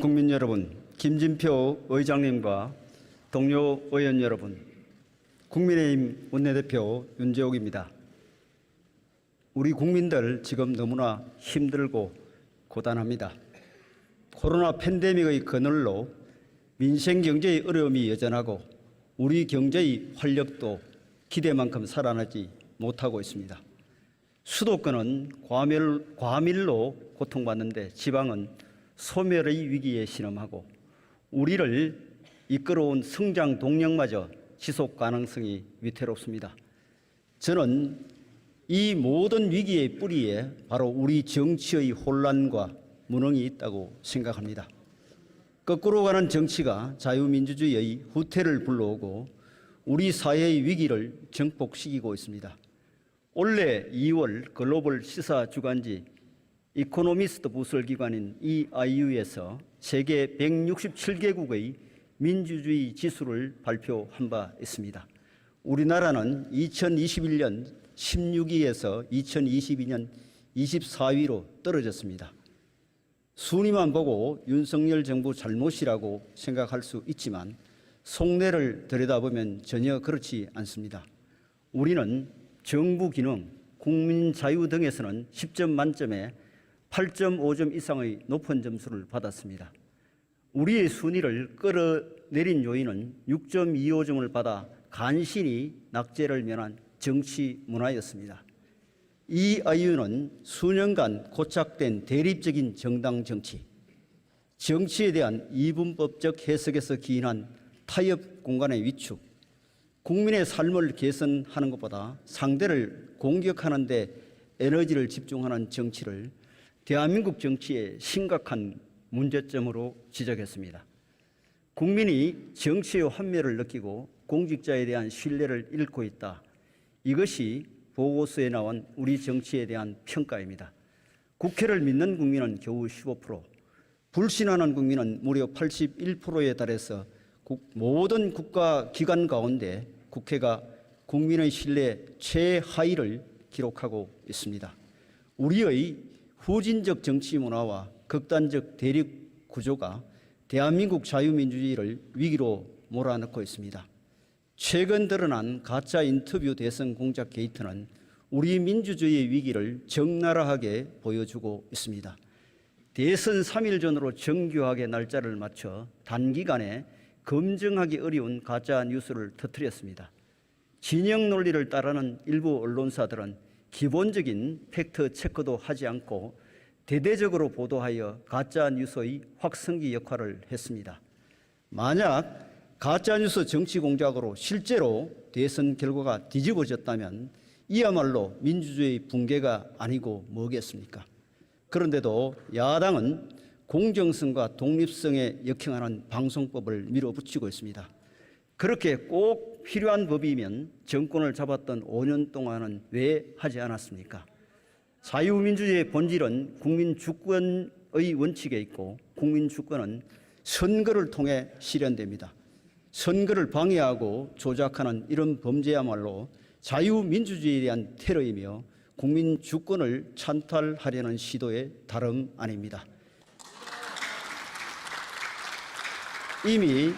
국민 여러분, 김진표 의장님과 동료 의원 여러분, 국민의힘 원내대표 윤재욱입니다. 우리 국민들 지금 너무나 힘들고 고단합니다. 코로나 팬데믹의 그늘로 민생 경제의 어려움이 여전하고 우리 경제의 활력도 기대만큼 살아나지 못하고 있습니다. 수도권은 과밀로 고통받는데 지방은 소멸의 위기에 신음하고 우리를 이끌어온 성장 동력마저 지속 가능성이 위태롭습니다. 저는 이 모든 위기의 뿌리에 바로 우리 정치의 혼란과 무능이 있다고 생각합니다. 거꾸로 가는 정치가 자유민주주의의 후퇴를 불러오고 우리 사회의 위기를 정복시키고 있습니다. 올해 2월 글로벌 시사 주간지 이코노미스트 부설기관인 EIU에서 세계 167개국의 민주주의 지수를 발표한 바 있습니다. 우리나라는 2021년 16위에서 2022년 24위로 떨어졌습니다. 순위만 보고 윤석열 정부 잘못이라고 생각할 수 있지만 속내를 들여다보면 전혀 그렇지 않습니다. 우리는 정부 기능, 국민 자유 등에서는 10점 만점에 8.5점 이상의 높은 점수를 받았습니다. 우리의 순위를 끌어내린 요인은 6.25점을 받아 간신히 낙제를 면한 정치 문화였습니다. 이 아이유는 수년간 고착된 대립적인 정당 정치, 정치에 대한 이분법적 해석에서 기인한 타협 공간의 위축, 국민의 삶을 개선하는 것보다 상대를 공격하는 데 에너지를 집중하는 정치를 대한민국 정치의 심각한 문제점으로 지적했습니다. 국민이 정치의 환멸을 느끼고 공직자에 대한 신뢰를 잃고 있다. 이것이 보고서에 나온 우리 정치에 대한 평가입니다. 국회를 믿는 국민은 겨우 15%, 불신하는 국민은 무려 81%에 달해서 모든 국가기관 가운데 국회가 국민의 신뢰 최하위를 기록하고 있습니다. 우리의 후진적 정치 문화와 극단적 대립 구조가 대한민국 자유민주주의를 위기로 몰아넣고 있습니다. 최근 드러난 가짜 인터뷰 대선 공작 게이트는 우리 민주주의의 위기를 적나라하게 보여주고 있습니다. 대선 3일 전으로 정교하게 날짜를 맞춰 단기간에 검증하기 어려운 가짜 뉴스를 터뜨렸습니다. 진영 논리를 따르는 일부 언론사들은 기본적인 팩트 체크도 하지 않고 대대적으로 보도하여 가짜 뉴스의 확성기 역할을 했습니다. 만약 가짜 뉴스 정치 공작으로 실제로 대선 결과가 뒤집어졌다면 이야말로 민주주의 붕괴가 아니고 뭐겠습니까? 그런데도 야당은 공정성과 독립성에 역행하는 방송법을 밀어붙이고 있습니다. 그렇게 꼭 필요한 법이면 정권을 잡았던 5년 동안은 왜 하지 않았습니까? 자유민주주의의 본질은 국민 주권의 원칙에 있고 국민 주권은 선거를 통해 실현됩니다. 선거를 방해하고 조작하는 이런 범죄야말로 자유민주주의에 대한 테러이며 국민 주권을 찬탈하려는 시도의 다름 아닙니다. 이미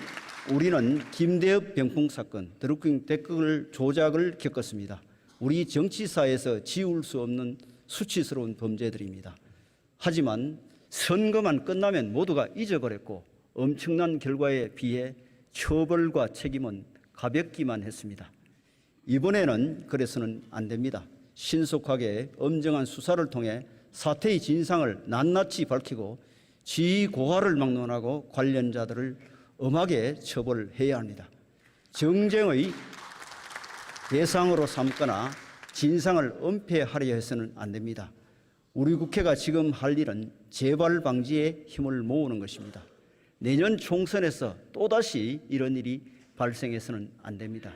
우리는 김대엽 병풍 사건, 드루킹 댓글 조작을 겪었습니다. 우리 정치사에서 지울 수 없는 수치스러운 범죄들입니다. 하지만 선거만 끝나면 모두가 잊어버렸고 엄청난 결과에 비해 처벌과 책임은 가볍기만 했습니다. 이번에는 그래서는 안 됩니다. 신속하게 엄정한 수사를 통해 사태의 진상을 낱낱이 밝히고 지위 고하를 막론하고 관련자들을 엄하게 처벌해야 합니다. 정쟁의 대상으로 삼거나 진상을 은폐하려 해서는 안 됩니다. 우리 국회가 지금 할 일은 재발 방지에 힘을 모으는 것입니다. 내년 총선에서 또다시 이런 일이 발생해서는 안 됩니다.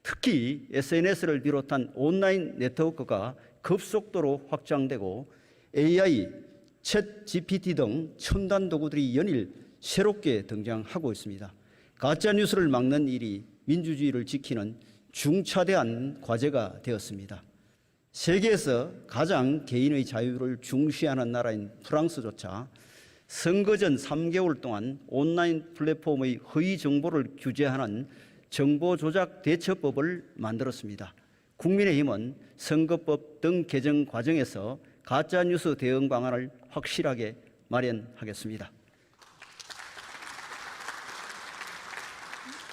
특히 SNS를 비롯한 온라인 네트워크가 급속도로 확장되고 AI, 챗 GPT 등 첨단 도구들이 연일 새롭게 등장하고 있습니다. 가짜 뉴스를 막는 일이 민주주의를 지키는 중차대한 과제가 되었습니다. 세계에서 가장 개인의 자유를 중시하는 나라인 프랑스조차 선거 전 3개월 동안 온라인 플랫폼의 허위 정보를 규제하는 정보조작 대처법을 만들었습니다. 국민의힘은 선거법 등 개정 과정에서 가짜뉴스 대응 방안을 확실하게 마련하겠습니다.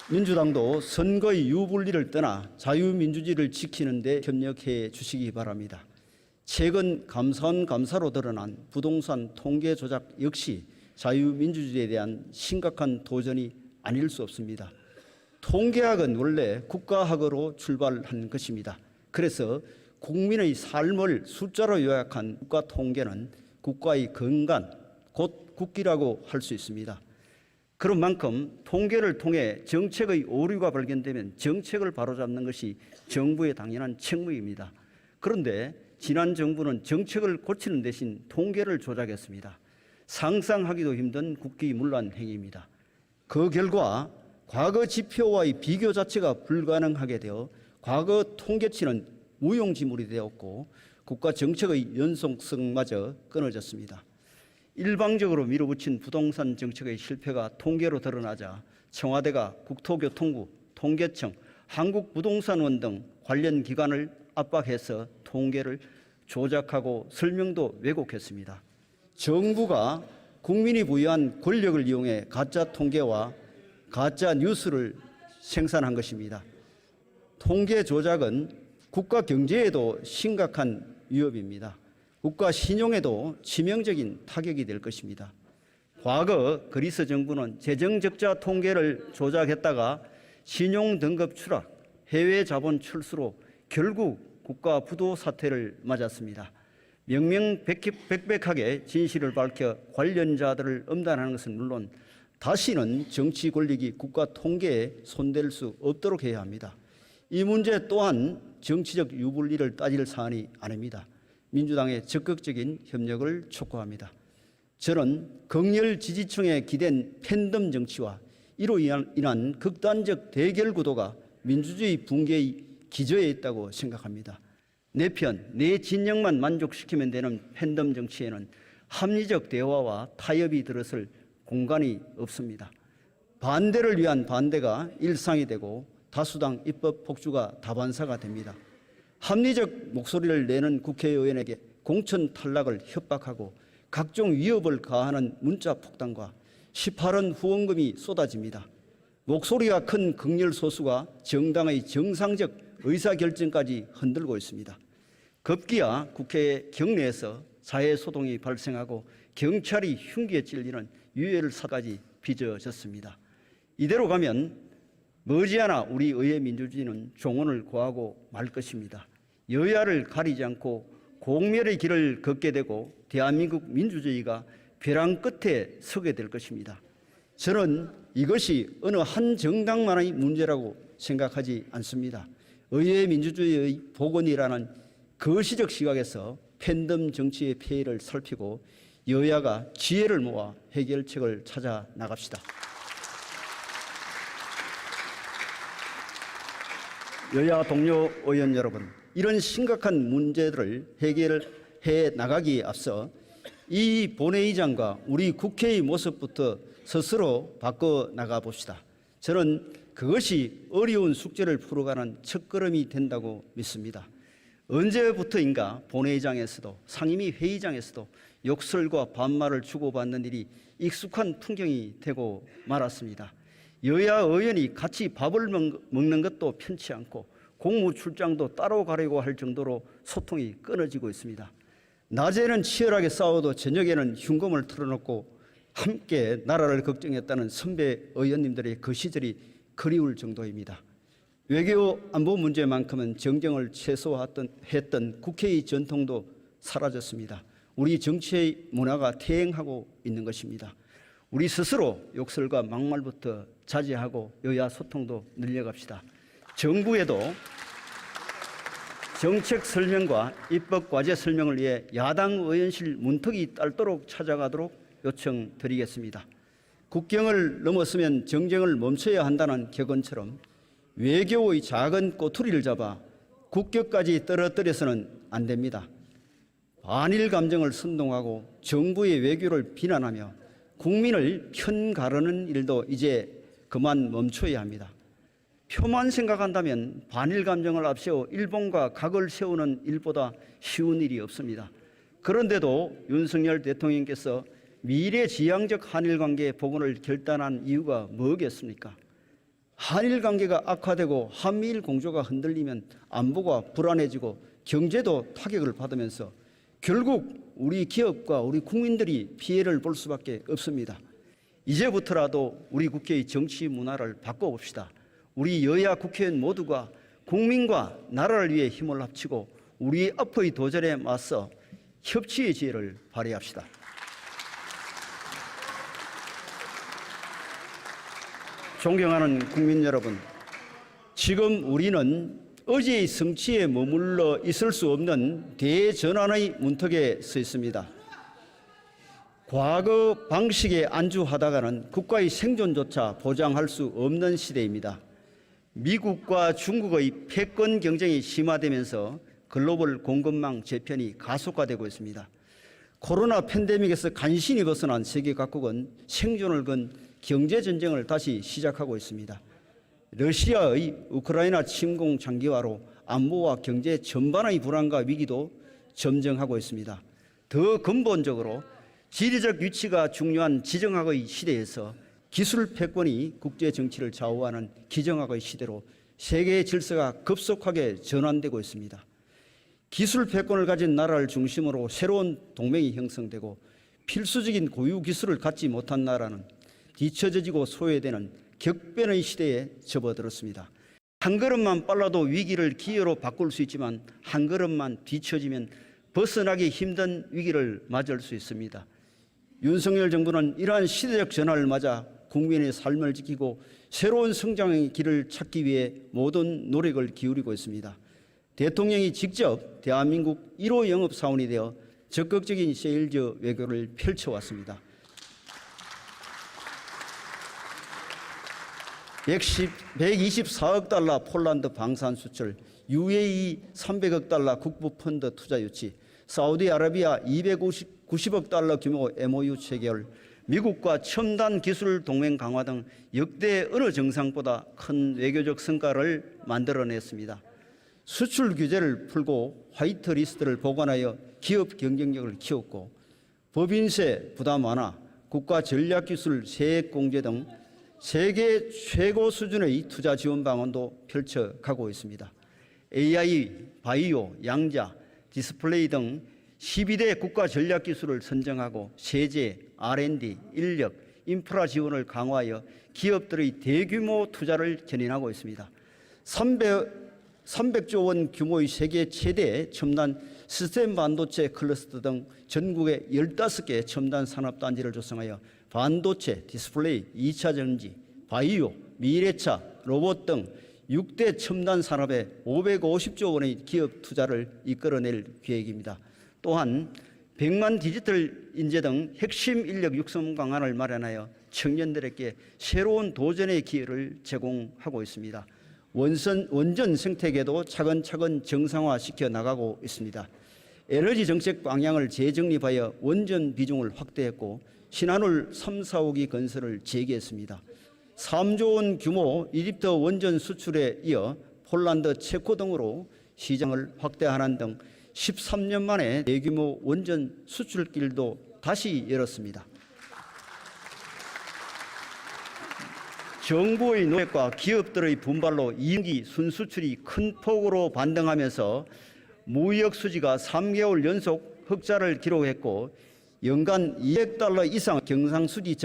민주당도 선거의 유불리를 떠나 자유민주주의를 지키는 데 협력해 주시기 바랍니다. 최근 감사원 감사로 드러난 부동산 통계 조작 역시 자유민주주의에 대한 심각한 도전이 아닐 수 없습니다. 통계학은 원래 국가학으로 출발한 것입니다. 그래서 국민의 삶을 숫자로 요약한 국가 통계는 국가의 근간, 곧 국기라고 할 수 있습니다. 그런 만큼 통계를 통해 정책의 오류가 발견되면 정책을 바로잡는 것이 정부의 당연한 책무입니다. 그런데 지난 정부는 정책을 고치는 대신 통계를 조작했습니다. 상상하기도 힘든 국기문란 행위입니다. 그 결과 과거 지표와의 비교 자체가 불가능하게 되어 과거 통계치는 무용지물이 되었고 국가 정책의 연속성마저 끊어졌습니다. 일방적으로 밀어붙인 부동산 정책의 실패가 통계로 드러나자 청와대가 국토교통부, 통계청, 한국부동산원 등 관련 기관을 압박해서 통계를 조작하고 설명도 왜곡했습니다. 정부가 국민이 부여한 권력을 이용해 가짜 통계와 가짜 뉴스를 생산한 것입니다. 통계 조작은 국가 경제에도 심각한 위협입니다. 국가 신용에도 치명적인 타격이 될 것입니다. 과거 그리스 정부는 재정 적자 통계를 조작했다가 신용 등급 추락, 해외 자본 출수로 결국 국가 부도 사태를 맞았습니다. 명명백백하게 진실을 밝혀 관련자들을 엄단하는 것은 물론 다시는 정치 권력이 국가 통계에 손댈 수 없도록 해야 합니다. 이 문제 또한 정치적 유불리를 따질 사안이 아닙니다. 민주당의 적극적인 협력을 촉구합니다. 저는 극렬 지지층에 기댄 팬덤 정치와 이로 인한 극단적 대결 구도가 민주주의 붕괴의 기저에 있다고 생각합니다. 내 편, 내 진영만 만족시키면 되는 팬덤 정치에는 합리적 대화와 타협이 들어설 공간이 없습니다. 반대를 위한 반대가 일상이 되고 다수당 입법 폭주가 다반사가 됩니다. 합리적 목소리를 내는 국회의원에게 공천 탈락을 협박하고 각종 위협을 가하는 문자 폭탄과 18원 후원금이 쏟아집니다. 목소리가 큰 극렬 소수가 정당의 정상적 의사결정까지 흔들고 있습니다. 급기야 국회 경내에서 사회소동이 발생하고 경찰이 흉기에 찔리는 유혈 사까지 빚어졌습니다. 이대로 가면 머지않아 우리 의회 민주주의는 종언을 고하고 말 것입니다. 여야를 가리지 않고 공멸의 길을 걷게 되고 대한민국 민주주의가 벼랑 끝에 서게 될 것입니다. 저는 이것이 어느 한 정당만의 문제라고 생각하지 않습니다. 의회 민주주의의 복원이라는 거시적 시각에서 팬덤 정치의 폐해를 살피고 여야가 지혜를 모아 해결책을 찾아 나갑시다. 여야 동료 의원 여러분, 이런 심각한 문제들을 해결해 나가기에 앞서 이 본회의장과 우리 국회의 모습부터 스스로 바꿔 나가 봅시다. 저는 그것이 어려운 숙제를 풀어가는 첫걸음이 된다고 믿습니다. 언제부터인가 본회의장에서도 상임위 회의장에서도 욕설과 반말을 주고받는 일이 익숙한 풍경이 되고 말았습니다. 여야 의원이 같이 밥을 먹는 것도 편치 않고 공무 출장도 따로 가려고 할 정도로 소통이 끊어지고 있습니다. 낮에는 치열하게 싸워도 저녁에는 흉검을 털어놓고 함께 나라를 걱정했다는 선배 의원님들의 그 시절이 그리울 정도입니다. 외교 안보 문제만큼은 정쟁을 최소화했던 국회의 전통도 사라졌습니다. 우리 정치의 문화가 퇴행하고 있는 것입니다. 우리 스스로 욕설과 막말부터 자제하고 여야 소통도 늘려갑시다. 정부에도 정책 설명과 입법 과제 설명을 위해 야당 의원실 문턱이 닳도록 찾아가도록 요청드리겠습니다. 국경을 넘었으면 정쟁을 멈춰야 한다는 격언처럼 외교의 작은 꼬투리를 잡아 국격까지 떨어뜨려서는 안 됩니다. 반일 감정을 선동하고 정부의 외교를 비난하며 국민을 편 가르는 일도 이제 그만 멈춰야 합니다. 표만 생각한다면 반일 감정을 앞세워 일본과 각을 세우는 일보다 쉬운 일이 없습니다. 그런데도 윤석열 대통령께서 미래지향적 한일관계 복원을 결단한 이유가 뭐겠습니까? 한일관계가 악화되고 한미일 공조가 흔들리면 안보가 불안해지고 경제도 타격을 받으면서 결국 우리 기업과 우리 국민들이 피해를 볼 수밖에 없습니다. 이제부터라도 우리 국회의 정치 문화를 바꿔봅시다. 우리 여야 국회의원 모두가 국민과 나라를 위해 힘을 합치고 우리 앞의 도전에 맞서 협치의 지혜를 발휘합시다. 존경하는 국민 여러분, 지금 우리는 어제의 성취에 머물러 있을 수 없는 대전환의 문턱에 서 있습니다. 과거 방식에 안주하다가는 국가의 생존조차 보장할 수 없는 시대입니다. 미국과 중국의 패권 경쟁이 심화되면서 글로벌 공급망 재편이 가속화되고 있습니다. 코로나 팬데믹에서 간신히 벗어난 세계 각국은 생존을 건 경제전쟁을 다시 시작하고 있습니다. 러시아의 우크라이나 침공 장기화로 안보와 경제 전반의 불안과 위기도 점증하고 있습니다. 더 근본적으로 지리적 위치가 중요한 지정학의 시대에서 기술 패권이 국제 정치를 좌우하는 기정학의 시대로 세계의 질서가 급속하게 전환되고 있습니다. 기술 패권을 가진 나라를 중심으로 새로운 동맹이 형성되고 필수적인 고유 기술을 갖지 못한 나라는 뒤처지고 소외되는 격변의 시대에 접어들었습니다. 한 걸음만 빨라도 위기를 기회로 바꿀 수 있지만 한 걸음만 뒤처지면 벗어나기 힘든 위기를 맞을 수 있습니다. 윤석열 정부는 이러한 시대적 전환을 맞아 국민의 삶을 지키고 새로운 성장의 길을 찾기 위해 모든 노력을 기울이고 있습니다. 대통령이 직접 대한민국 1호 영업사원이 되어 적극적인 세일즈 외교를 펼쳐왔습니다. 124억 달러 폴란드 방산 수출, UAE 300억 달러 국부 펀드 투자 유치, 사우디아라비아 290억 달러 규모 MOU 체결, 미국과 첨단 기술 동맹 강화 등 역대 어느 정상보다 큰 외교적 성과를 만들어냈습니다. 수출 규제를 풀고 화이트 리스트를 보관하여 기업 경쟁력을 키웠고 법인세 부담 완화, 국가 전략기술 세액 공제 등 세계 최고 수준의 투자 지원 방안도 펼쳐가고 있습니다. AI, 바이오, 양자, 디스플레이 등 12대 국가 전략기술을 선정하고 세제, R&D, 인력, 인프라 지원을 강화하여 기업들의 대규모 투자를 견인하고 있습니다. 300조 원 규모의 세계 최대 첨단 시스템 반도체 클러스터 등 전국에 15개 첨단 산업단지를 조성하여 반도체, 디스플레이, 2차 전지, 바이오, 미래차, 로봇 등 6대 첨단 산업에 550조 원의 기업 투자를 이끌어낼 계획입니다. 또한 100만 디지털 인재 등 핵심 인력 육성 방안을 마련하여 청년들에게 새로운 도전의 기회를 제공하고 있습니다. 원전 생태계도 차근차근 정상화시켜 나가고 있습니다. 에너지 정책 방향을 재정립하여 원전 비중을 확대했고 신한울 3, 4호기 건설을 재개했습니다. 3조 원 규모 이집트 원전 수출에 이어 폴란드, 체코 등으로 시장을 확대하는 등 13년 만에 대규모 원전 수출길도 다시 열었습니다. 정부의 노력과 기업들의 분발로 2분기 순수출이 큰 폭으로 반등하면서 무역 수지가 3개월 연속 흑자를 기록했고 연간 200달러 이상 경상수지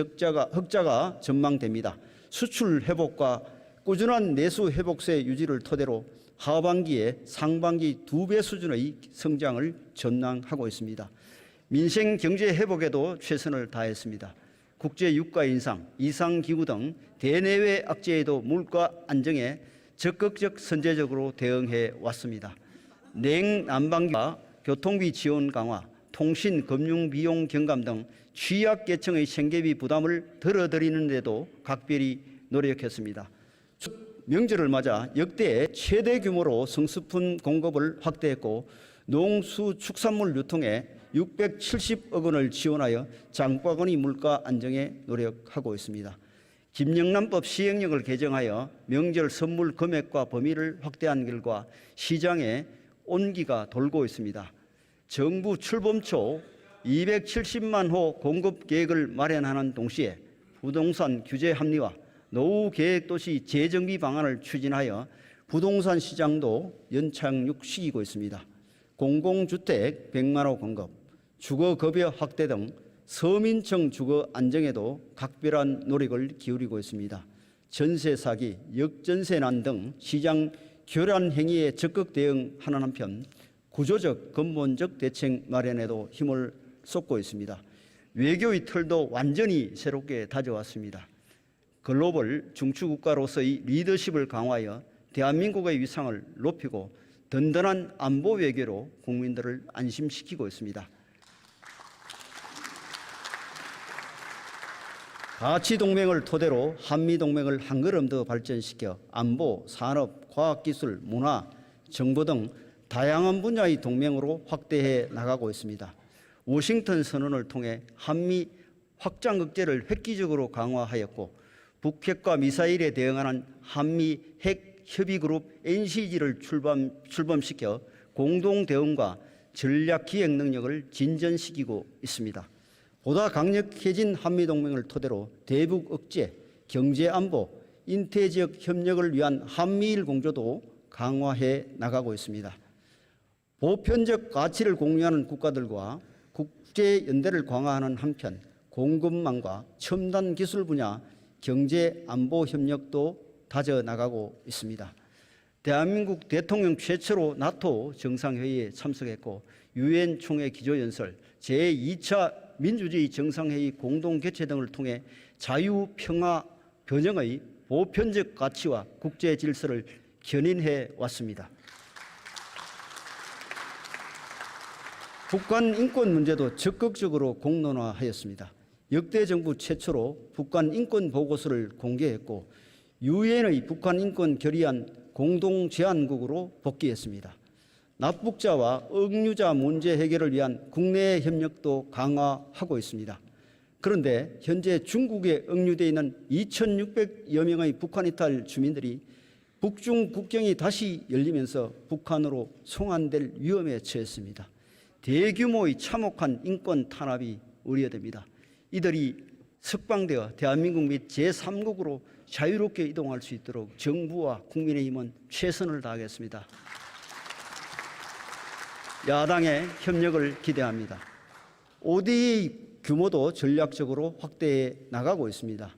흑자가 전망됩니다. 수출 회복과 꾸준한 내수 회복세 유지를 토대로 하반기에 상반기 2배 수준의 성장을 전망하고 있습니다. 민생 경제 회복에도 최선을 다했습니다. 국제 유가 인상, 이상기후 등 대내외 악재에도 물가 안정에 적극적 선제적으로 대응해 왔습니다. 냉난방비와 교통비 지원 강화, 통신, 금융 비용 경감 등 취약계층의 생계비 부담을 덜어드리는 데도 각별히 노력했습니다. 명절을 맞아 역대 최대 규모로 성수품 공급을 확대했고 농수축산물 유통에 670억 원을 지원하여 장바구니 물가 안정에 노력하고 있습니다. 김영란법 시행령을 개정하여 명절 선물 금액과 범위를 확대한 결과 시장에 온기가 돌고 있습니다. 정부 출범 초 270만 호 공급 계획을 마련하는 동시에 부동산 규제 합리화, 노후 계획 도시 재정비 방안을 추진하여 부동산 시장도 연착륙시키고 있습니다. 공공주택 100만 호 공급, 주거급여 확대 등 서민층 주거 안정에도 각별한 노력을 기울이고 있습니다. 전세 사기, 역전세난 등 시장 교란 행위에 적극 대응하는 한편 구조적 근본적 대책 마련에도 힘을 쏟고 있습니다. 외교의 틀도 완전히 새롭게 다져왔습니다. 글로벌 중추국가로서의 리더십을 강화하여 대한민국의 위상을 높이고 든든한 안보 외교로 국민들을 안심시키고 있습니다. 가치동맹을 토대로 한미동맹을 한 걸음 더 발전시켜 안보, 산업, 과학기술, 문화, 정보 등 다양한 분야의 동맹으로 확대해 나가고 있습니다. 워싱턴 선언을 통해 한미 확장 억제를 획기적으로 강화하였고 북핵과 미사일에 대응하는 한미 핵 협의그룹 NCG를 출범시켜 공동 대응과 전략 기획 능력을 진전시키고 있습니다. 보다 강력해진 한미동맹을 토대로 대북 억제, 경제안보, 인태지역 협력을 위한 한미일 공조도 강화해 나가고 있습니다. 보편적 가치를 공유하는 국가들과 국제연대를 강화하는 한편 공급망과 첨단 기술 분야 경제안보 협력도 다져나가고 있습니다. 대한민국 대통령 최초로 나토 정상회의에 참석했고 유엔 총회 기조연설, 제2차 민주주의 정상회의 공동개최 등을 통해 자유, 평화, 변형의 보편적 가치와 국제 질서를 견인해 왔습니다. 북한 인권 문제도 적극적으로 공론화하였습니다. 역대 정부 최초로 북한 인권 보고서를 공개했고 유엔의 북한 인권 결의안 공동제안국으로 복귀했습니다. 납북자와 억류자 문제 해결을 위한 국내 협력도 강화하고 있습니다. 그런데 현재 중국에 억류되어 있는 2,600여 명의 북한 이탈 주민들이 북중 국경이 다시 열리면서 북한으로 송환될 위험에 처했습니다. 대규모의 참혹한 인권 탄압이 우려됩니다. 이들이 석방되어 대한민국 및 제3국으로 자유롭게 이동할 수 있도록 정부와 국민의힘은 최선을 다하겠습니다. 야당의 협력을 기대합니다. ODA 규모도 전략적으로 확대해 나가고 있습니다.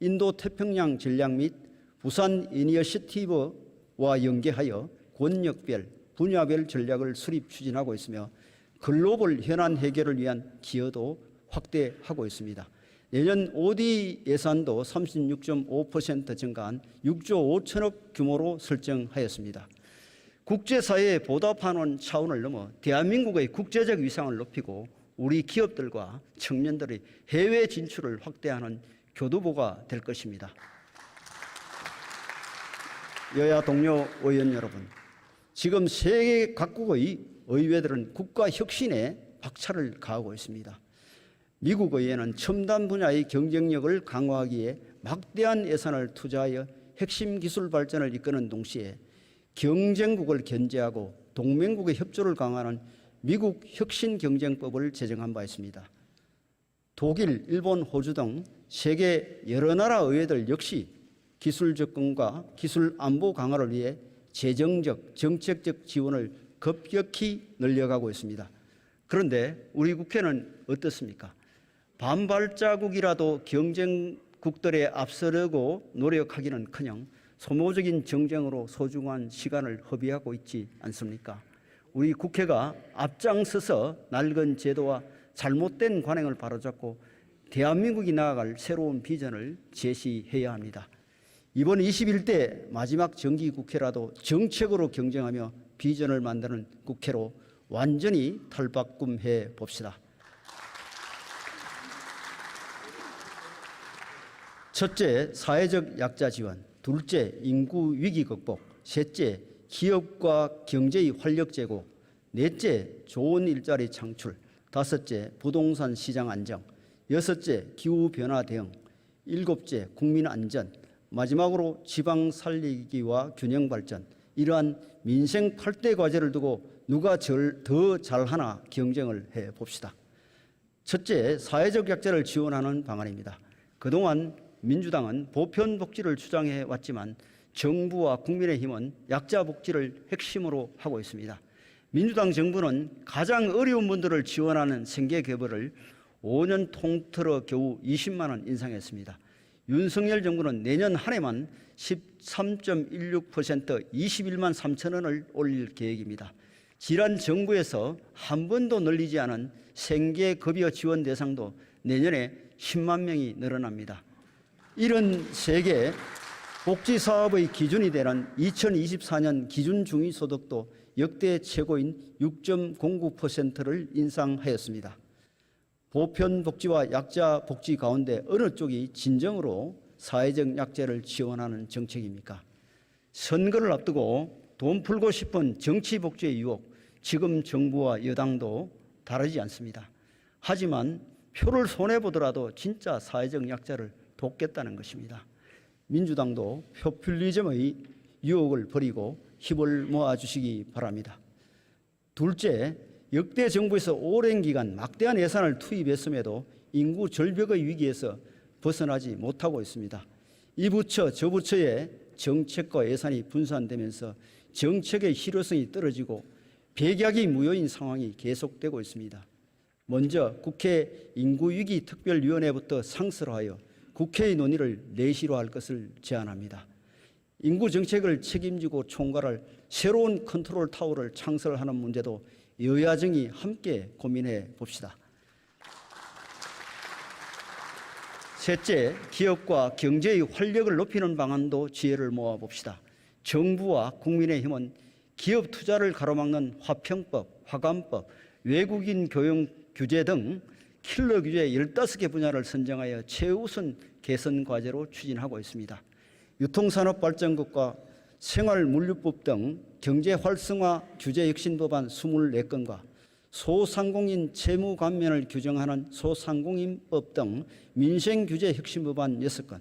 인도태평양 전략 및 부산 이니셔티브와 연계하여 권역별, 분야별 전략을 수립 추진하고 있으며 글로벌 현안 해결을 위한 기여도 확대하고 있습니다. 내년 ODA 예산도 36.5% 증가한 6조 5천억 규모로 설정하였습니다. 국제사회에 보답하는 차원을 넘어 대한민국의 국제적 위상을 높이고 우리 기업들과 청년들의 해외 진출을 확대하는 교두보가 될 것입니다. 여야 동료 의원 여러분, 지금 세계 각국의 의회들은 국가 혁신에 박차를 가하고 있습니다. 미국 의회는 첨단 분야의 경쟁력을 강화하기에 막대한 예산을 투자하여 핵심 기술 발전을 이끄는 동시에 경쟁국을 견제하고 동맹국의 협조를 강화하는 미국 혁신경쟁법을 제정한 바 있습니다. 독일, 일본, 호주 등 세계 여러 나라 의회들 역시 기술 접근과 기술 안보 강화를 위해 재정적, 정책적 지원을 급격히 늘려가고 있습니다. 그런데 우리 국회는 어떻습니까? 반발자국이라도 경쟁국들에 앞서려고 노력하기는커녕 소모적인 정쟁으로 소중한 시간을 허비하고 있지 않습니까? 우리 국회가 앞장서서 낡은 제도와 잘못된 관행을 바로잡고 대한민국이 나아갈 새로운 비전을 제시해야 합니다. 이번 21대 마지막 정기국회라도 정책으로 경쟁하며 비전을 만드는 국회로 완전히 탈바꿈해 봅시다. 첫째, 사회적 약자 지원. 둘째, 인구 위기 극복. 셋째, 기업과 경제의 활력 제고. 넷째, 좋은 일자리 창출. 5째, 부동산 시장 안정. 6째, 기후변화 대응. 7째, 국민 안전. 마지막으로 지방 살리기와 균형 발전. 이러한 민생 8대 과제를 두고 누가 더 잘하나 경쟁을 해봅시다. 첫째, 사회적 약자를 지원하는 방안입니다. 그동안 민주당은 보편복지를 주장해 왔지만 정부와 국민의힘은 약자 복지를 핵심으로 하고 있습니다. 민주당 정부는 가장 어려운 분들을 지원하는 생계개발을 5년 통틀어 겨우 20만 원 인상했습니다. 윤석열 정부는 내년 한 해만 13.16% 21만 3천 원을 올릴 계획입니다. 지난 정부에서 한 번도 늘리지 않은 생계급여 지원 대상도 내년에 10만 명이 늘어납니다. 이런 세계 복지사업의 기준이 되는 2024년 기준 중위소득도 역대 최고인 6.09%를 인상하였습니다. 보편복지와 약자 복지 가운데 어느 쪽이 진정으로 사회적 약자를 지원하는 정책입니까? 선거를 앞두고 돈 풀고 싶은 정치 복지의 유혹, 지금 정부와 여당도 다르지 않습니다. 하지만 표를 손해보더라도 진짜 사회적 약자를 돕겠다는 것입니다. 민주당도 포퓰리즘의 유혹을 버리고 힘을 모아주시기 바랍니다. 둘째, 역대 정부에서 오랜 기간 막대한 예산을 투입했음에도 인구 절벽의 위기에서 벗어나지 못하고 있습니다. 이 부처 저 부처의 정책과 예산이 분산되면서 정책의 실효성이 떨어지고 백약이 무효인 상황이 계속되고 있습니다. 먼저 국회 인구위기 특별위원회부터 상설화하여 국회의 논의를 내실화할 것을 제안합니다. 인구 정책을 책임지고 총괄할 새로운 컨트롤 타워를 창설하는 문제도 여야정이 함께 고민해 봅시다. 셋째, 기업과 경제의 활력을 높이는 방안도 지혜를 모아 봅시다. 정부와 국민의힘은 기업 투자를 가로막는 화평법, 화관법, 외국인 교용 규제 등 킬러 규제 15개 분야를 선정하여 최우선 개선 과제로 추진하고 있습니다. 유통산업발전국과 생활물류법 등 경제 활성화 규제 혁신 법안 24건과 소상공인 채무 감면을 규정하는 소상공인법 등 민생 규제 혁신 법안 6건,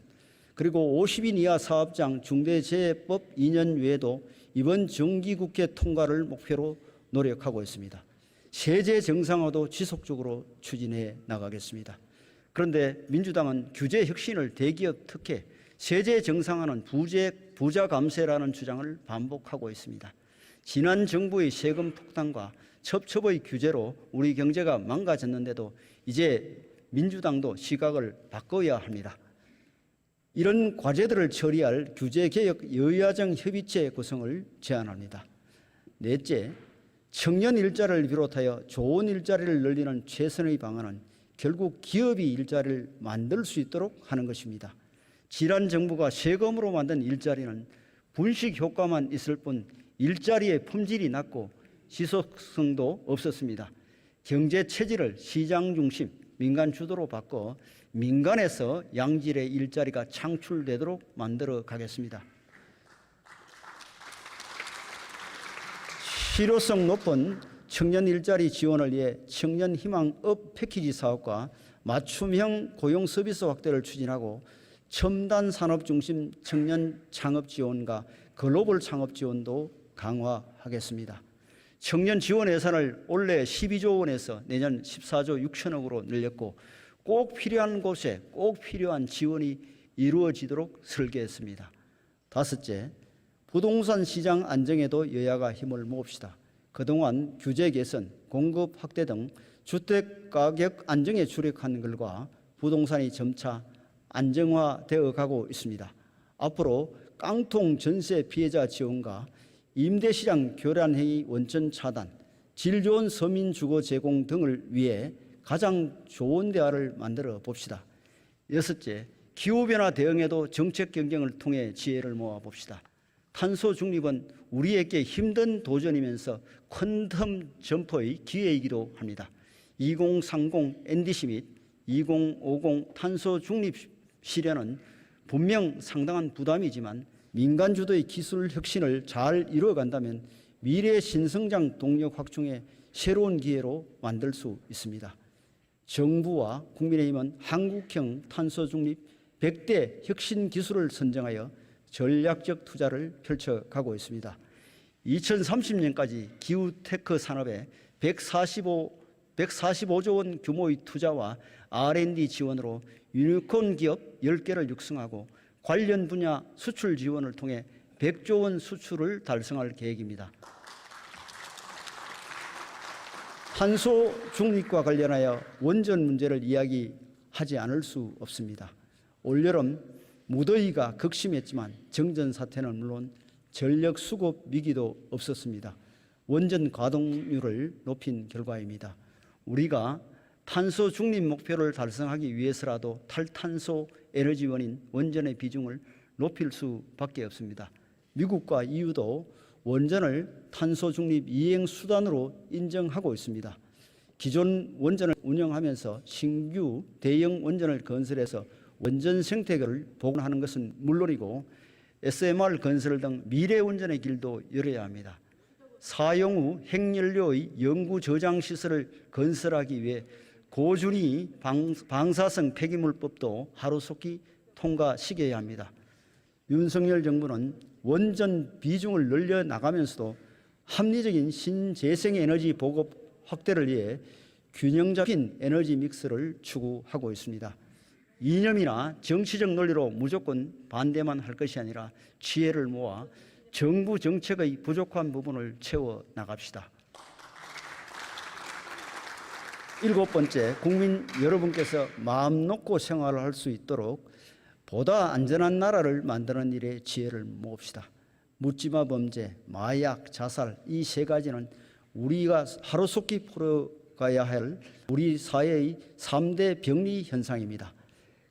그리고 50인 이하 사업장 중대재해법 2년 외에도 이번 정기국회 통과를 목표로 노력하고 있습니다. 세제 정상화도 지속적으로 추진해 나가겠습니다. 그런데 민주당은 규제 혁신을 대기업 특혜, 세제 정상화는 부자 감세라는 주장을 반복하고 있습니다. 지난 정부의 세금 폭탄과 첩첩의 규제로 우리 경제가 망가졌는데도 이제 민주당도 시각을 바꿔야 합니다. 이런 과제들을 처리할 규제개혁 여야정 협의체 구성을 제안합니다. 넷째, 청년 일자리를 비롯하여 좋은 일자리를 늘리는 최선의 방안은 결국 기업이 일자리를 만들 수 있도록 하는 것입니다. 지난 정부가 세금으로 만든 일자리는 분식 효과만 있을 뿐 일자리의 품질이 낮고 지속성도 없었습니다. 경제 체질을 시장 중심, 민간 주도로 바꿔 민간에서 양질의 일자리가 창출되도록 만들어 가겠습니다. 실효성 높은 청년 일자리 지원을 위해 청년 희망업 패키지 사업과 맞춤형 고용 서비스 확대를 추진하고 첨단 산업 중심 청년 창업 지원과 글로벌 창업 지원도 강화하겠습니다. 청년 지원 예산을 올해 12조 원에서 내년 14조 6천억으로 늘렸고 꼭 필요한 곳에 꼭 필요한 지원이 이루어지도록 설계했습니다. 다섯째, 부동산 시장 안정에도 여야가 힘을 모읍시다. 그동안 규제 개선, 공급 확대 등 주택 가격 안정에 주력한 결과 부동산이 점차 안정화되어 가고 있습니다. 앞으로 깡통 전세 피해자 지원과 임대시장 교란행위 원천 차단, 질 좋은 서민 주거 제공 등을 위해 가장 좋은 대화를 만들어 봅시다. 여섯째, 기후변화 대응에도 정책 경쟁을 통해 지혜를 모아 봅시다. 탄소 중립은 우리에게 힘든 도전이면서 퀀텀 점퍼의 기회이기도 합니다. 2030 NDC 및 2050 탄소 중립 실현은 분명 상당한 부담이지만 민간 주도의 기술 혁신을 잘 이루어간다면 미래 신성장 동력 확충에 새로운 기회로 만들 수 있습니다. 정부와 국민의힘은 한국형 탄소 중립 100대 혁신 기술을 선정하여 전략적 투자를 펼쳐가고 있습니다. 2030년까지 기후테크 산업에 145조 원 규모의 투자와 R&D 지원으로 유니콘 기업 10개를 육성하고 관련 분야 수출 지원을 통해 100조 원 수출을 달성할 계획입니다. 탄소 중립과 관련하여 원전 문제를 이야기하지 않을 수 없습니다. 올여름 무더위가 극심했지만 정전 사태는 물론 전력 수급 위기도 없었습니다. 원전 가동률을 높인 결과입니다. 우리가 탄소 중립 목표를 달성하기 위해서라도 탈탄소 에너지원인 원전의 비중을 높일 수밖에 없습니다. 미국과 EU도 원전을 탄소 중립 이행 수단으로 인정하고 있습니다. 기존 원전을 운영하면서 신규 대형 원전을 건설해서 원전 생태계를 복원하는 것은 물론이고 SMR 건설 등 미래 원전의 길도 열어야 합니다. 사용 후 핵연료의 영구 저장 시설을 건설하기 위해 고준위 방사성 폐기물법도 하루속히 통과시켜야 합니다. 윤석열 정부는 원전 비중을 늘려 나가면서도 합리적인 신재생에너지 보급 확대를 위해 균형 잡힌 에너지 믹스를 추구하고 있습니다. 이념이나 정치적 논리로 무조건 반대만 할 것이 아니라 지혜를 모아 정부 정책의 부족한 부분을 채워 나갑시다. 7번째, 국민 여러분께서 마음 놓고 생활을 할 수 있도록 보다 안전한 나라를 만드는 일에 지혜를 모읍시다. 묻지마 범죄, 마약, 자살 이 세 가지는 우리가 하루속히 풀어가야 할 우리 사회의 3대 병리 현상입니다.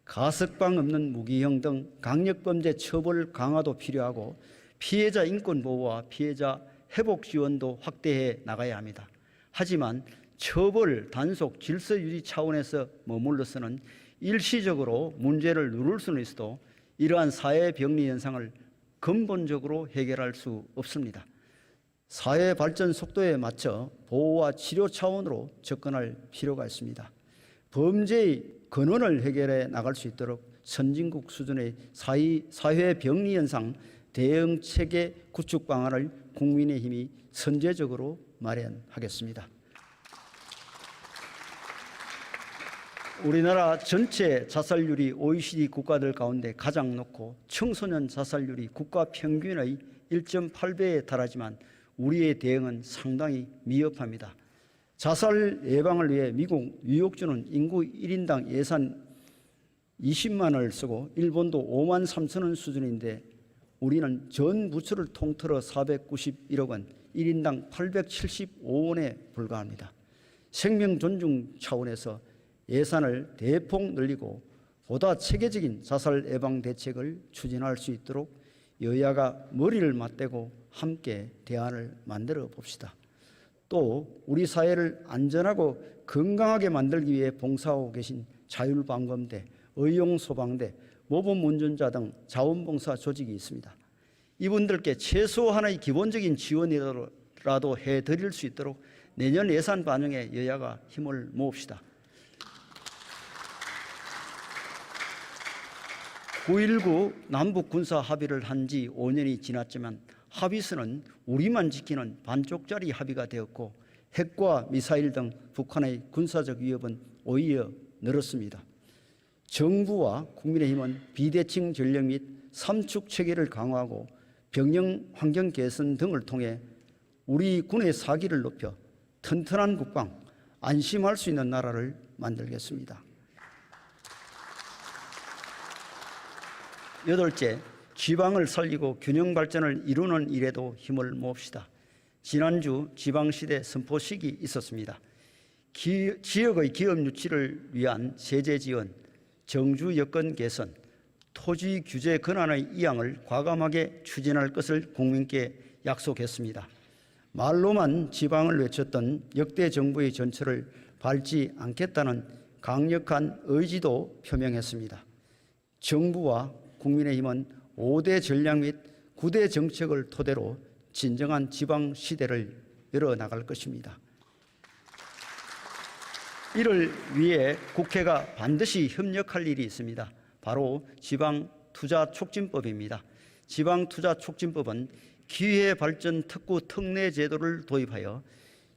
가석방 없는 무기형 등 강력범죄 처벌 강화도 필요하고 피해자 인권 보호와 피해자 회복 지원도 확대해 나가야 합니다. 하지만 처벌, 단속, 질서 유지 차원에서 머물러서는 일시적으로 문제를 누를 수는 있어도 이러한 사회 병리 현상을 근본적으로 해결할 수 없습니다. 사회 발전 속도에 맞춰 보호와 치료 차원으로 접근할 필요가 있습니다. 범죄의 근원을 해결해 나갈 수 있도록 선진국 수준의 사회 병리 현상 대응 체계 구축 방안을 국민의힘이 선제적으로 마련하겠습니다. 우리나라 전체 자살률이 OECD 국가들 가운데 가장 높고 청소년 자살률이 국가 평균의 1.8배에 달하지만 우리의 대응은 상당히 미흡합니다. 자살 예방을 위해 미국 뉴욕주는 인구 1인당 예산 20만 원을 쓰고 일본도 5만 3천 원 수준인데 우리는 전 부처를 통틀어 491억 원, 1인당 875원에 불과합니다. 생명 존중 차원에서 예산을 대폭 늘리고 보다 체계적인 자살 예방 대책을 추진할 수 있도록 여야가 머리를 맞대고 함께 대안을 만들어 봅시다. 또 우리 사회를 안전하고 건강하게 만들기 위해 봉사하고 계신 자율방범대, 의용소방대, 모범운전자 등 자원봉사 조직이 있습니다. 이분들께 최소한의 기본적인 지원이라도 해드릴 수 있도록 내년 예산 반영에 여야가 힘을 모읍시다. 9.19 남북 군사 합의를 한 지 5년이 지났지만 합의서는 우리만 지키는 반쪽짜리 합의가 되었고 핵과 미사일 등 북한의 군사적 위협은 오히려 늘었습니다. 정부와 국민의힘은 비대칭 전력 및 삼축 체계를 강화하고 병영 환경 개선 등을 통해 우리 군의 사기를 높여 튼튼한 국방, 안심할 수 있는 나라를 만들겠습니다. 8째, 지방을 살리고 균형 발전을 이루는 일에도 힘을 모읍시다. 지난주 지방시대 선포식이 있었습니다. 지역의 기업 유치를 위한 세제 지원, 정주 여건 개선, 토지 규제 권한의 이양을 과감하게 추진할 것을 국민께 약속했습니다. 말로만 지방을 외쳤던 역대 정부의 전철을 밟지 않겠다는 강력한 의지도 표명했습니다. 정부와 국민의힘은 5대 전략 및 9대 정책을 토대로 진정한 지방 시대를 열어나갈 것입니다. 이를 위해 국회가 반드시 협력할 일이 있습니다. 바로 지방투자촉진법입니다. 지방투자촉진법은 기회발전 특구 특례 제도를 도입하여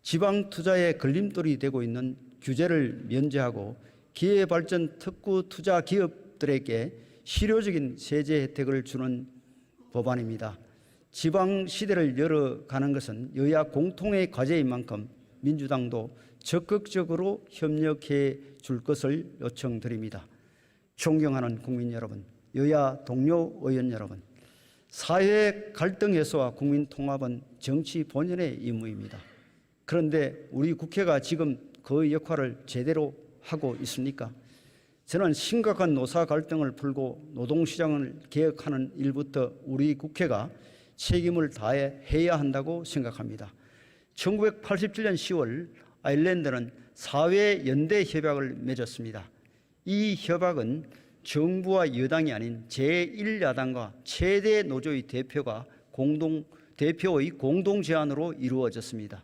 지방투자에 걸림돌이 되고 있는 규제를 면제하고 기회발전 특구 투자 기업들에게 실효적인 세제 혜택을 주는 법안입니다. 지방 시대를 열어가는 것은 여야 공통의 과제인 만큼 민주당도 적극적으로 협력해 줄 것을 요청드립니다. 존경하는 국민 여러분, 여야 동료 의원 여러분, 사회 갈등 해소와 국민 통합은 정치 본연의 임무입니다. 그런데 우리 국회가 지금 그 역할을 제대로 하고 있습니까? 저는 심각한 노사 갈등을 풀고 노동시장을 개혁하는 일부터 우리 국회가 책임을 다해 해야 한다고 생각합니다. 1987년 10월 아일랜드는 사회연대협약을 맺었습니다. 이 협약은 정부와 여당이 아닌 제1야당과 최대 노조의 대표의 공동 제안으로 이루어졌습니다.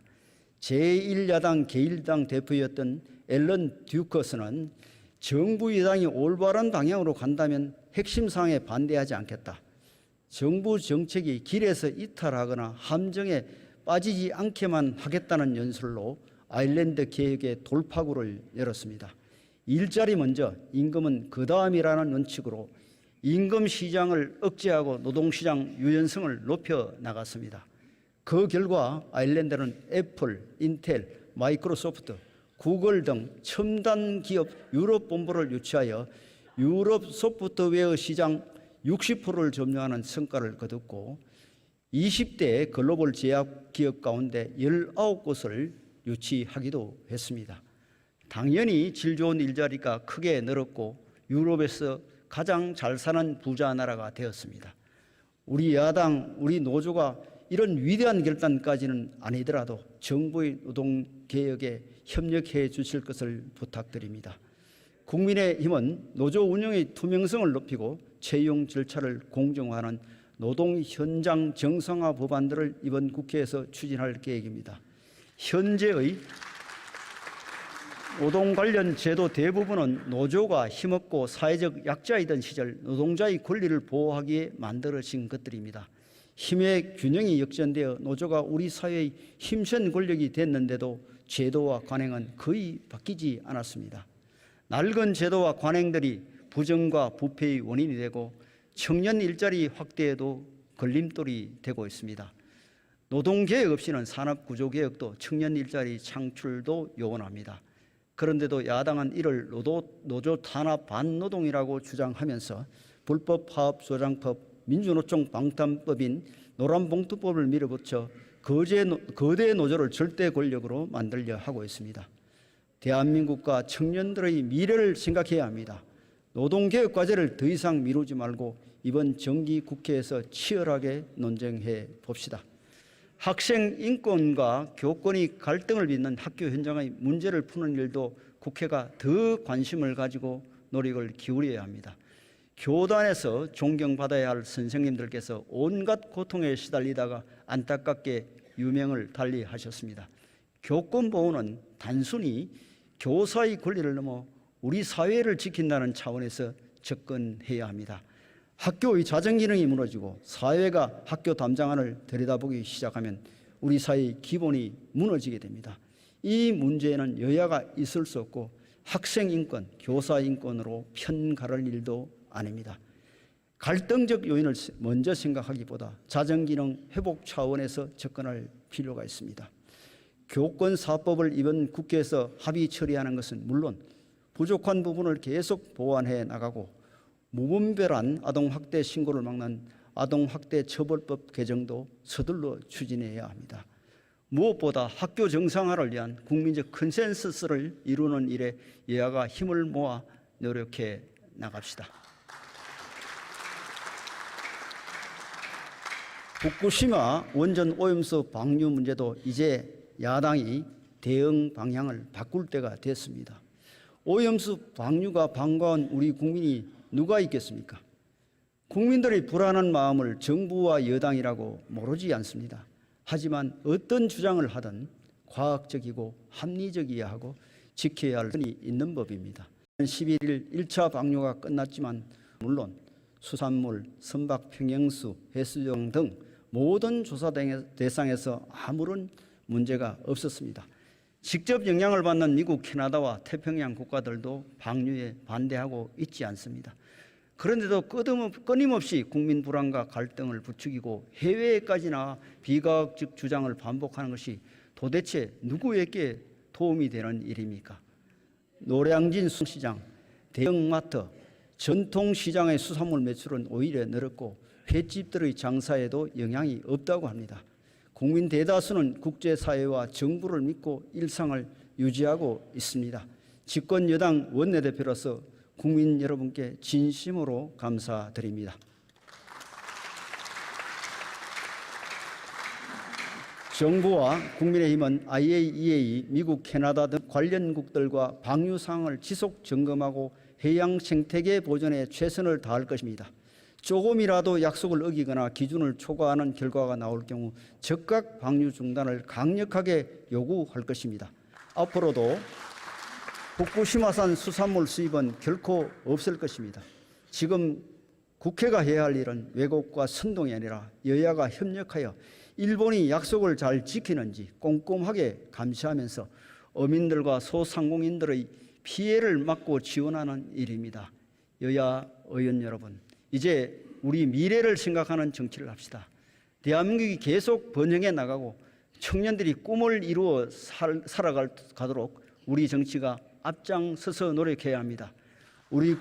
제1야당 개일당 대표였던 앨런 듀커스는 정부 여당이 올바른 방향으로 간다면 핵심 사항에 반대하지 않겠다. 정부 정책이 길에서 이탈하거나 함정에 빠지지 않게만 하겠다는 연설로 아일랜드 개혁의 돌파구를 열었습니다. 일자리 먼저, 임금은 그 다음이라는 원칙으로 임금 시장을 억제하고 노동시장 유연성을 높여 나갔습니다. 그 결과 아일랜드는 애플, 인텔, 마이크로소프트, 구글 등 첨단 기업 유럽 본부를 유치하여 유럽 소프트웨어 시장 60%를 점유하는 성과를 거뒀고 20대 글로벌 제약 기업 가운데 19곳을 유치하기도 했습니다. 당연히 질 좋은 일자리가 크게 늘었고 유럽에서 가장 잘 사는 부자 나라가 되었습니다. 우리 야당, 우리 노조가 이런 위대한 결단까지는 아니더라도 정부의 노동개혁에 협력해 주실 것을 부탁드립니다. 국민의힘은 노조 운영의 투명성을 높이고 채용 절차를 공정화하는 노동 현장 정상화 법안들을 이번 국회에서 추진할 계획입니다. 현재의 노동 관련 제도 대부분은 노조가 힘없고 사회적 약자이던 시절 노동자의 권리를 보호하기에 만들어진 것들입니다. 힘의 균형이 역전되어 노조가 우리 사회의 힘센 권력이 됐는데도 제도와 관행은 거의 바뀌지 않았습니다. 낡은 제도와 관행들이 부정과 부패의 원인이 되고 청년 일자리 확대에도 걸림돌이 되고 있습니다. 노동개혁 없이는 산업구조개혁도 청년 일자리 창출도 요원합니다. 그런데도 야당은 이를 노조 탄압 반노동이라고 주장하면서 불법 파업 조장법, 민주노총 방탄법인 노란봉투법을 밀어붙여 거대 노조를 절대 권력으로 만들려 하고 있습니다. 대한민국과 청년들의 미래를 생각해야 합니다. 노동개혁 과제를 더 이상 미루지 말고 이번 정기 국회에서 치열하게 논쟁해 봅시다. 학생 인권과 교권이 갈등을 빚는 학교 현장의 문제를 푸는 일도 국회가 더 관심을 가지고 노력을 기울여야 합니다. 교단에서 존경받아야 할 선생님들께서 온갖 고통에 시달리다가 안타깝게 유명을 달리하셨습니다. 교권 보호는 단순히 교사의 권리를 넘어 우리 사회를 지킨다는 차원에서 접근해야 합니다. 학교의 자정기능이 무너지고 사회가 학교 담장안을 들여다보기 시작하면 우리 사회의 기본이 무너지게 됩니다. 이 문제에는 여야가 있을 수 없고 학생 인권, 교사 인권으로 편 가를 일도 아닙니다. 갈등적 요인을 먼저 생각하기보다 자정기능 회복 차원에서 접근할 필요가 있습니다. 교권사법을 이번 국회에서 합의 처리하는 것은 물론 부족한 부분을 계속 보완해 나가고 무분별한 아동학대 신고를 막는 아동학대 처벌법 개정도 서둘러 추진해야 합니다. 무엇보다 학교 정상화를 위한 국민적 컨센서스를 이루는 일에 여야가 힘을 모아 노력해 나갑시다. 후쿠시마 원전 오염수 방류 문제도 이제 야당이 대응 방향을 바꿀 때가 됐습니다. 오염수 방류가 반가운 우리 국민이 누가 있겠습니까? 국민들의 불안한 마음을 정부와 여당이라고 모르지 않습니다. 하지만 어떤 주장을 하든 과학적이고 합리적이어야 하고 지켜야 할 선이 있는 법입니다. 11일 1차 방류가 끝났지만 물론 수산물, 선박, 평형수, 해수용 등 모든 조사 대상에서 아무런 문제가 없었습니다. 직접 영향을 받는 미국, 캐나다와 태평양 국가들도 방류에 반대하고 있지 않습니다. 그런데도 끊임없이 국민 불안과 갈등을 부추기고 해외에까지나 비과학적 주장을 반복하는 것이 도대체 누구에게 도움이 되는 일입니까? 노량진 수산시장, 대형마트, 전통시장의 수산물 매출은 오히려 늘었고 횟집들의 장사에도 영향이 없다고 합니다. 국민 대다수는 국제사회와 정부를 믿고 일상을 유지하고 있습니다. 집권 여당 원내대표로서 국민 여러분께 진심으로 감사드립니다. 정부와 국민의힘은 IAEA, 미국, 캐나다 등 관련국들과 방류 사항을 지속 점검하고 해양 생태계 보존에 최선을 다할 것입니다. 조금이라도 약속을 어기거나 기준을 초과하는 결과가 나올 경우 즉각 방류 중단을 강력하게 요구할 것입니다. 앞으로도 후쿠시마산 수산물 수입은 결코 없을 것입니다. 지금 국회가 해야 할 일은 왜곡과 선동이 아니라 여야가 협력하여 일본이 약속을 잘 지키는지 꼼꼼하게 감시하면서 어민들과 소상공인들의 피해를 막고 지원하는 일입니다. 여야 의원 여러분, 이제 우리 미래를 생각하는 정치를 합시다. 대한민국이 계속 번영해 나가고 청년들이 꿈을 이루어 살아가도록 우리 정치가 앞장서서 노력해야 합니다. 우리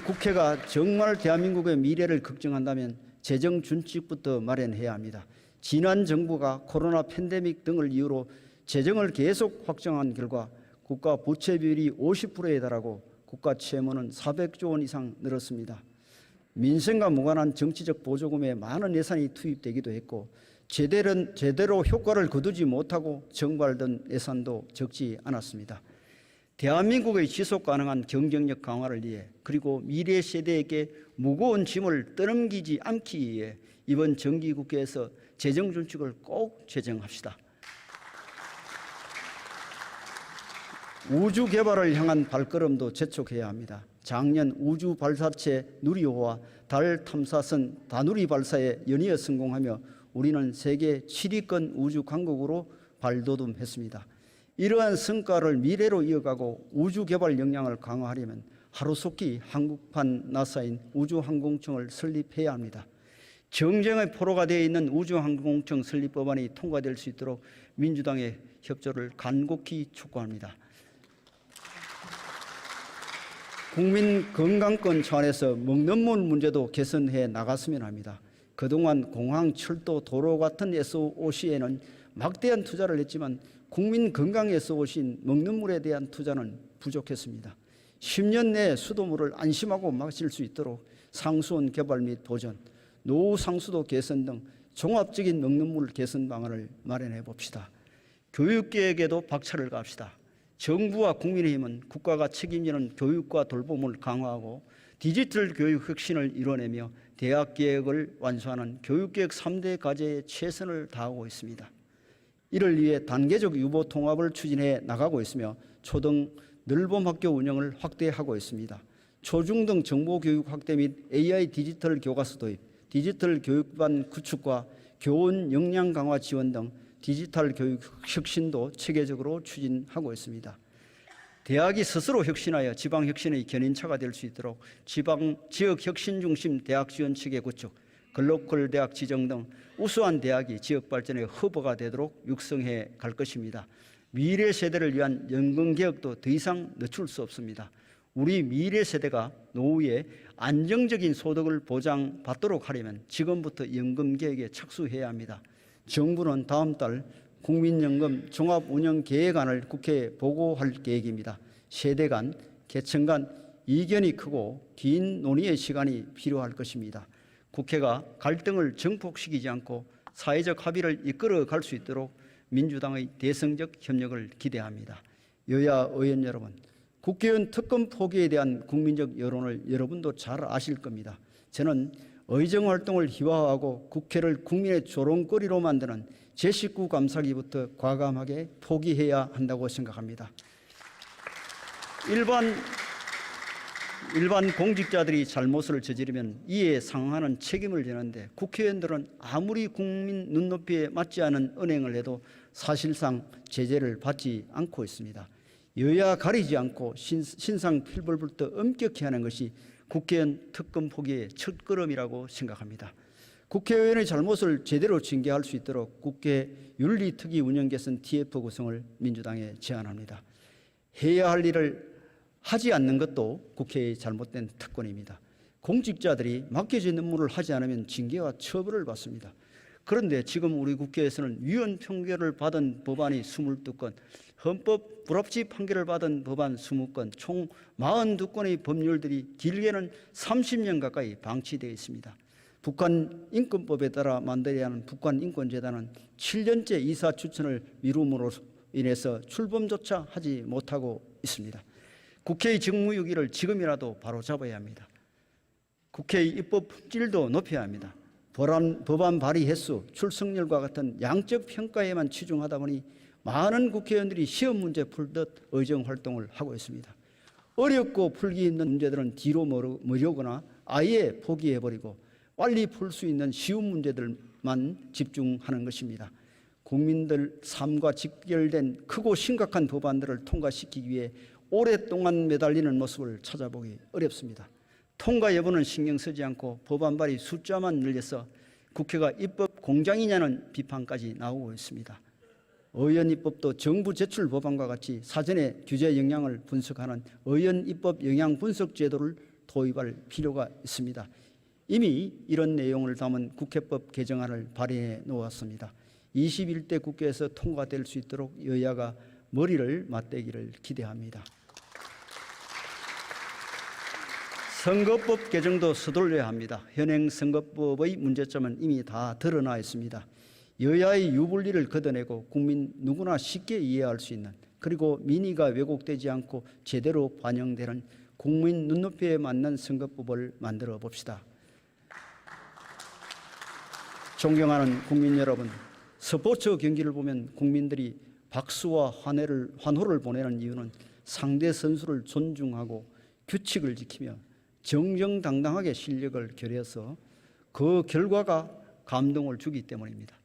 국회가 정말 대한민국의 미래를 걱정한다면 재정 준칙부터 마련해야 합니다. 지난 정부가 코로나 팬데믹 등을 이유로 재정을 계속 확정한 결과 국가 부채 비율이 50%에 달하고 국가 채무는 400조 원 이상 늘었습니다. 민생과 무관한 정치적 보조금에 많은 예산이 투입되기도 했고 제대로 효과를 거두지 못하고 정발된 예산도 적지 않았습니다. 대한민국의 지속 가능한 경쟁력 강화를 위해 그리고 미래 세대에게 무거운 짐을 떠넘기지 않기 위해 이번 정기국회에서 재정준칙을 꼭 제정합시다. 우주 개발을 향한 발걸음도 재촉해야 합니다. 작년 우주 발사체 누리호와 달 탐사선 다누리 발사에 연이어 성공하며 우리는 세계 7위권 우주 강국으로 발돋움했습니다. 이러한 성과를 미래로 이어가고 우주 개발 역량을 강화하려면 하루속히 한국판 나사인 우주항공청을 설립해야 합니다. 정쟁의 포로가 되어 있는 우주항공청 설립 법안이 통과될 수 있도록 민주당의 협조를 간곡히 촉구합니다. 국민 건강권 차원에서 먹는 물 문제도 개선해 나갔으면 합니다. 그동안 공항, 철도, 도로 같은 SOC에는 막대한 투자를 했지만 국민 건강에 SOC인 먹는 물에 대한 투자는 부족했습니다. 10년 내에 수돗물을 안심하고 마실 수 있도록 상수원 개발 및 보전, 노후 상수도 개선 등 종합적인 먹는 물 개선 방안을 마련해 봅시다. 교육계획에도 박차를 가합시다. 정부와 국민의힘은 국가가 책임지는 교육과 돌봄을 강화하고 디지털 교육 혁신을 이뤄내며 대학 개혁을 완수하는 교육개혁 3대 과제에 최선을 다하고 있습니다. 이를 위해 단계적 유보 통합을 추진해 나가고 있으며 초등 늘봄학교 운영을 확대하고 있습니다. 초중등 정보교육 확대 및 AI 디지털 교과서 도입, 디지털 교육반 구축과 교원 역량 강화 지원 등 디지털 교육 혁신도 체계적으로 추진하고 있습니다. 대학이 스스로 혁신하여 지방 혁신의 견인차가 될 수 있도록 지역 혁신 중심 대학 지원 체계 구축, 글로컬 대학 지정 등 우수한 대학이 지역 발전의 허브가 되도록 육성해 갈 것입니다. 미래 세대를 위한 연금 개혁도 더 이상 늦출 수 없습니다. 우리 미래 세대가 노후에 안정적인 소득을 보장받도록 하려면 지금부터 연금 개혁에 착수해야 합니다. 정부는 다음 달 국민연금 종합운영계획안을 국회에 보고할 계획입니다. 세대 간, 계층 간 이견이 크고 긴 논의의 시간이 필요할 것입니다. 국회가 갈등을 증폭시키지 않고 사회적 합의를 이끌어 갈 수 있도록 민주당의 대성적 협력을 기대합니다. 여야 의원 여러분, 국회의원 특검 포기에 대한 국민적 여론을 여러분도 잘 아실 겁니다. 저는 의정 활동을 희화화하고 국회를 국민의 조롱거리로 만드는 제19 감사기부터 과감하게 포기해야 한다고 생각합니다. 일반 공직자들이 잘못을 저지르면 이에 상응하는 책임을 지는데 국회의원들은 아무리 국민 눈높이에 맞지 않은 언행을 해도 사실상 제재를 받지 않고 있습니다. 여야 가리지 않고 신상필벌부터 엄격히 하는 것이 국회의원 특검 포기의 첫걸음이라고 생각합니다. 국회의원의 잘못을 제대로 징계할 수 있도록 국회 윤리특위 운영 개선 TF 구성을 민주당에 제안합니다. 해야 할 일을 하지 않는 것도 국회의 잘못된 특권입니다. 공직자들이 맡겨진 업무를 하지 않으면 징계와 처벌을 받습니다. 그런데 지금 우리 국회에서는 위헌 판결을 받은 법안이 22건, 헌법 불합치 판결을 받은 법안 20건, 총 42건의 법률들이 길게는 30년 가까이 방치되어 있습니다. 북한 인권법에 따라 만들어야 하는 북한인권재단은 7년째 이사 추천을 미룸으로 인해서 출범조차 하지 못하고 있습니다. 국회의 직무유기를 지금이라도 바로잡아야 합니다. 국회의 입법 품질도 높여야 합니다. 법안 발의 횟수, 출석률과 같은 양적 평가에만 치중하다 보니 많은 국회의원들이 시험 문제 풀듯 의정활동을 하고 있습니다. 어렵고 풀기 힘든 문제들은 뒤로 미루거나 아예 포기해버리고 빨리 풀 수 있는 쉬운 문제들만 집중하는 것입니다. 국민들 삶과 직결된 크고 심각한 법안들을 통과시키기 위해 오랫동안 매달리는 모습을 찾아보기 어렵습니다. 통과 여부는 신경 쓰지 않고 법안 발의 숫자만 늘려서 국회가 입법 공장이냐는 비판까지 나오고 있습니다. 의원 입법도 정부 제출 법안과 같이 사전에 규제 영향을 분석하는 의원 입법 영향 분석 제도를 도입할 필요가 있습니다. 이미 이런 내용을 담은 국회법 개정안을 발의해 놓았습니다. 21대 국회에서 통과될 수 있도록 여야가 머리를 맞대기를 기대합니다. 선거법 개정도 서둘러야 합니다. 현행 선거법의 문제점은 이미 다 드러나 있습니다. 여야의 유불리를 걷어내고 국민 누구나 쉽게 이해할 수 있는, 그리고 민의가 왜곡되지 않고 제대로 반영되는 국민 눈높이에 맞는 선거법을 만들어 봅시다. 존경하는 국민 여러분, 스포츠 경기를 보면 국민들이 박수와 환호를 보내는 이유는 상대 선수를 존중하고 규칙을 지키며 정정당당하게 실력을 겨뤄서 그 결과가 감동을 주기 때문입니다.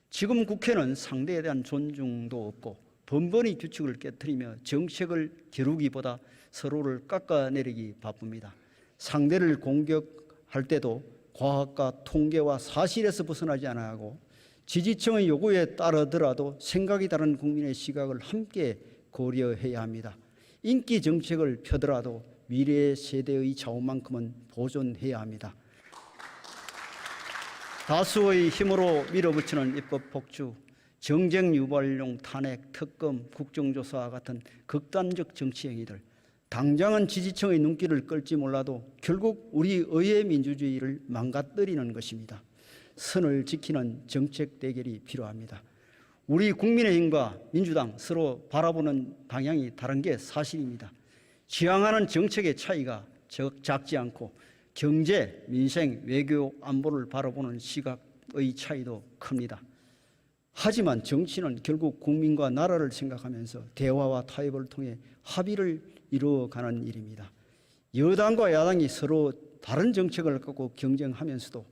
지금 국회는 상대에 대한 존중도 없고 번번이 규칙을 깨트리며 정책을 겨루기보다 서로를 깎아내리기 바쁩니다. 상대를 공격할 때도 과학과 통계와 사실에서 벗어나지 않아야 하고 지지층의 요구에 따르더라도 생각이 다른 국민의 시각을 함께 고려해야 합니다. 인기 정책을 펴더라도 미래 세대의 자원만큼은 보존해야 합니다. 다수의 힘으로 밀어붙이는 입법 폭주, 정쟁 유발용 탄핵, 특검, 국정조사와 같은 극단적 정치 행위들, 당장은 지지층의 눈길을 끌지 몰라도 결국 우리 의회 민주주의를 망가뜨리는 것입니다. 선을 지키는 정책 대결이 필요합니다. 우리 국민의힘과 민주당 서로 바라보는 방향이 다른 게 사실입니다. 지향하는 정책의 차이가 작지 않고 경제, 민생, 외교, 안보를 바라보는 시각의 차이도 큽니다. 하지만 정치는 결국 국민과 나라를 생각하면서 대화와 타협을 통해 합의를 이루어가는 일입니다. 여당과 야당이 서로 다른 정책을 갖고 경쟁하면서도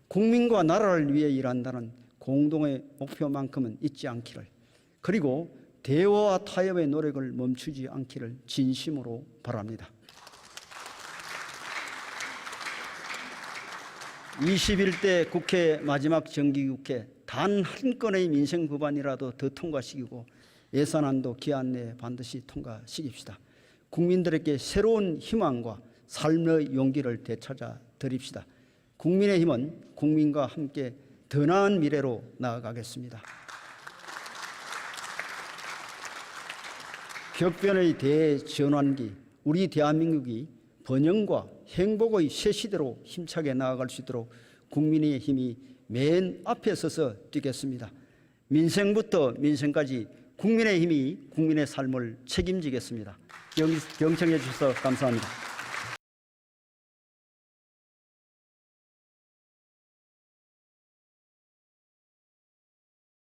국민과 나라를 위해 일한다는 공동의 목표만큼은 잊지 않기를, 그리고 대화와 타협의 노력을 멈추지 않기를 진심으로 바랍니다. 21대 국회 마지막 정기국회, 단 한 건의 민생 법안이라도 더 통과시키고 예산안도 기한 내에 반드시 통과시킵시다. 국민들에게 새로운 희망과 삶의 용기를 되찾아 드립시다. 국민의힘은 국민과 함께 더 나은 미래로 나아가겠습니다. 격변의 대전환기, 우리 대한민국이 번영과 행복의 새 시대로 힘차게 나아갈 수 있도록 국민의 힘이 맨 앞에 서서 뛰겠습니다. 민생부터 민생까지 국민의 힘이 국민의 삶을 책임지겠습니다. 경청해 주셔서 감사합니다.